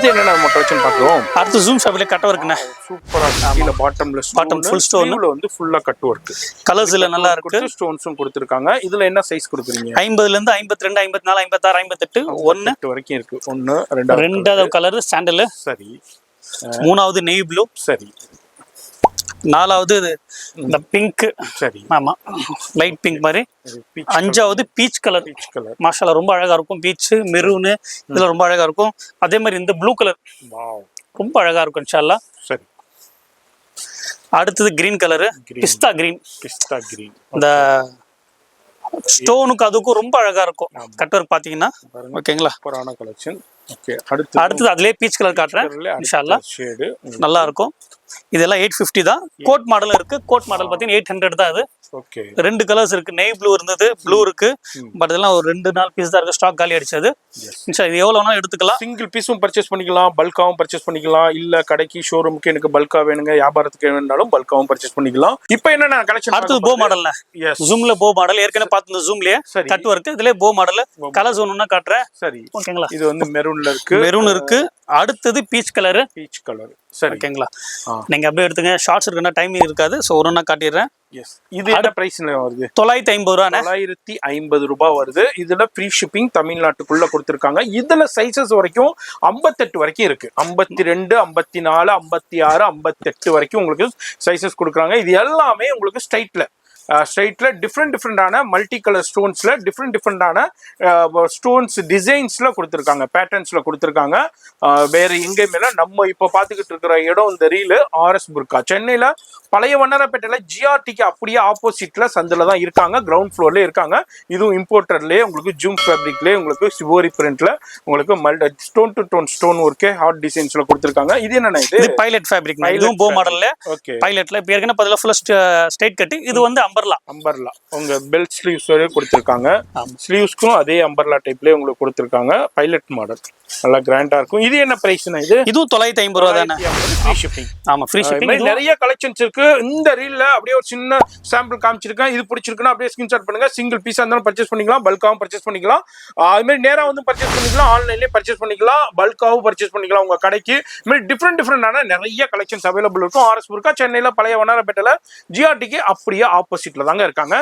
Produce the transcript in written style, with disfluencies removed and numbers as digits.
அடுத்து என்ன நம்ம கலெக்ஷன் பார்க்குறோம்? அடுத்து ஜூம் ஃபேப்ரிக் கட் ஒர்க்குண்ணே. சூப்பரா கீழ பாட்டம்ல பாட்டம் ஃபுல் ஸ்டோன் வந்து ஃபுல்லா கட் ஒர்க். கலர்ஸ் இல்ல நல்லா இருக்கு. ஸ்டோன்ஸும் கொடுத்திருக்காங்க. இதுல என்ன சைஸ் கொடுக்குறீங்க? 50ல இருந்து 52, 54, 56, 58, 1 வரைக்கும் இருக்கு. 1 ரெண்டாவது கலர் சாண்டல். சரி. மூணாவது நேவி ப்ளூ. சரி. நாலாவது இந்த பிங்க். சரி. ஆமா லைட் பிங்க் மாதிரி. அஞ்சாவது பீச் கலர். மாஷாஅல்லா ரொம்ப அழகா இருக்கும். பீச் மெரூன் இதுல ரொம்ப அழகா இருக்கும். அதே மாதிரி இந்த ப்ளூ கலர் ரொம்ப அழகா இருக்கும் இன்ஷாஅல்லா. சரி. அடுத்தது கிரீன் கலர். பிஸ்தா கிரீன். இந்த ஸ்டோனுக்கு அதுக்கும் ரொம்ப அழகா இருக்கும் கட் ஒர்க் பாத்தீங்கன்னா. ஓகேங்களா? புராண கலெக்ஷன். ஓகே. அடுத்தது அதுலயே பீச் கலர் காட்டுறேன் இன்ஷாஅல்லா. ஷேட் நல்லா இருக்கும். இதெல்லாம் 850 தான். கோட் மாடலும் இருக்கு. கோட் மாடல் பாத்தீங்கன்னா 800 தான் அது. ஓகே. ரெண்டு கலர்ஸ் இருக்கு. நேவி ப்ளூ இருந்தது, ப்ளூ இருக்கு. பட் இதெல்லாம் ஒரு 2-4 பீஸ் தான் இருக்கு. ஸ்டாக் காலி அடிச்சது. இன்ஷா இது எவ்வளவு வேணாலும் எடுத்துக்கலாம். சிங்கிள் பீஸும் பர்ச்சேஸ் பண்ணிக்கலாம், பல்காவும் பர்ச்சேஸ் பண்ணிக்கலாம். இல்ல கடைக்கு ஷோரூமுக்கு எனக்கு பல்கா வேணுங்க, வியாபாரத்துக்கு வேணும்னாலும் பல்காவும் பர்ச்சேஸ் பண்ணிக்கலாம். இப்போ என்ன கலெக்ஷன்? அடுத்து போ மாடல்ல. ஜூம்ல போ மாடல் ஏற்கனவே பார்த்து இந்த ஜூம்லயே கட் ஒர்க். இதுல போ மாடல் கலர்ஸ் ஒண்ணுன்னா காட்டுறேன். சரி. ஓகேங்களா? இது வந்து மெரூன்ல இருக்கு. மெரூன் இருக்கு. அடுத்தது பீச் கலர். Peach colour. சரி. ஓகேங்களா? நீங்க அப்படியே எடுத்துங்க. ஷார்ட்ஸ் இருக்குன்னா டைமிங் இருக்காது. சோ ஒண்ணா காட்டிடுறேன். எஸ். இது என்ன பிரைஸ்ல வருது? 950 ரூபாய். 950 ரூபாய் வருது. இதுல ஃப்ரீ ஷிப்பிங் தமிழ்நாட்டுக்குள்ள கொடுத்திருக்காங்க. இதுல சைஸஸ் வரைக்கும் 58 வரைக்கும் இருக்கு. 52, 54, 56, 58 வரைக்கும் உங்களுக்கு சைஸஸ் கொடுக்குறாங்க. இது எல்லாமே உங்களுக்கு ஸ்ட்ரைட்ல டிஃப்ரெண்டான மல்டி கலர் ஸ்டோன்ஸ்ல டிஃப்ரெண்டான ஸ்டோன்ஸ் டிசைன்ஸ்ல கொடுத்துருக்காங்க, பேட்டர்ன்ஸ்ல கொடுத்துருக்காங்க. வேற எங்கேயுமே நம்ம இப்ப பாத்துக்கிட்டு இருக்கிற இடம் இந்த ரீல் RS புர்கா சென்னையில பழைய வண்ணாரப்பேட்டையில ஜிஆர்டிக்கு அப்படியே ஆப்போசிட்ல சந்தில தான் இருக்காங்க. கிரவுண்ட் ஃப்ளோர்ல இருக்காங்க. இதுவும் இம்போர்ட்டர்லயே உங்களுக்கு ஜூம் ஃபேப்ரிக்லயே உங்களுக்கு சிவோரி பிரிண்ட்ல உங்களுக்கு ஸ்டோன் டு டோன் ஸ்டோன் ஒர்க்கே ஹார்ட் டிசைன்ஸ்ல கொடுத்துருக்காங்க. இது என்னன்னா இது பைலட் ஃபேப்ரிக். இதுவும் போ மாடல்ல. ஓகே. பைலட்ல இப்ப ஏற்கனவே பதிலா ஃபுல்லா ஸ்ட்ரைட் கட். இது வந்து அம்பர்லா உங்க பெல்ட் ஸ்லீவ்ஸ் வரை கொடுத்துருக்காங்க. ஸ்லீவ்ஸ்க்கும் அதே அம்பர்லா டைப்லயே உங்களுக்கு கொடுத்துருக்காங்க. பைலட் மாடல் நல்லா கிராண்டா இருக்கும். இது என்ன பிரைஸ்னா? இதுவும் 950 ரூபாய் தானே. Free shipping. ஆமா ஃப்ரீ ஷிப்பிங். நிறைய கலெக்ஷன்ஸ் இருக்கு. இந்த ரீல்ல அப்படியே ஒரு சின்ன சாம்பிள் காமிச்சிருக்கேன். இது பிடிச்சிருக்குன்னா அப்படியே ஸ்கிரீன்ஷாட் பண்ணுங்க. சிங்கிள் பீஸா இருந்தாலும் பர்ச்சேஸ் பண்ணிக்கலாம், பல்காவும் பர்ச்சேஸ் பண்ணிக்கலாம். அது மாதிரி நேரா வந்து பர்ச்சேஸ் பண்ணிக்கலாம், ஆன்லைன்லயே பர்ச்சேஸ் பண்ணிக்கலாம், பல்காவும் பர்ச்சேஸ் பண்ணிக்கலாம் உங்க கடைக்கு. இது மாதிரி டிஃப்ரெண்டான நிறைய கலெக்ஷன்ஸ் அவைலபிள் இருக்கும். RS புர்கா சென்னையில பழைய வண்ணாரப்பேட்டையில ஜிஆர்டிக்கு அப்படியே ஆப்போசிட்ல தாங்க இருக்காங்க.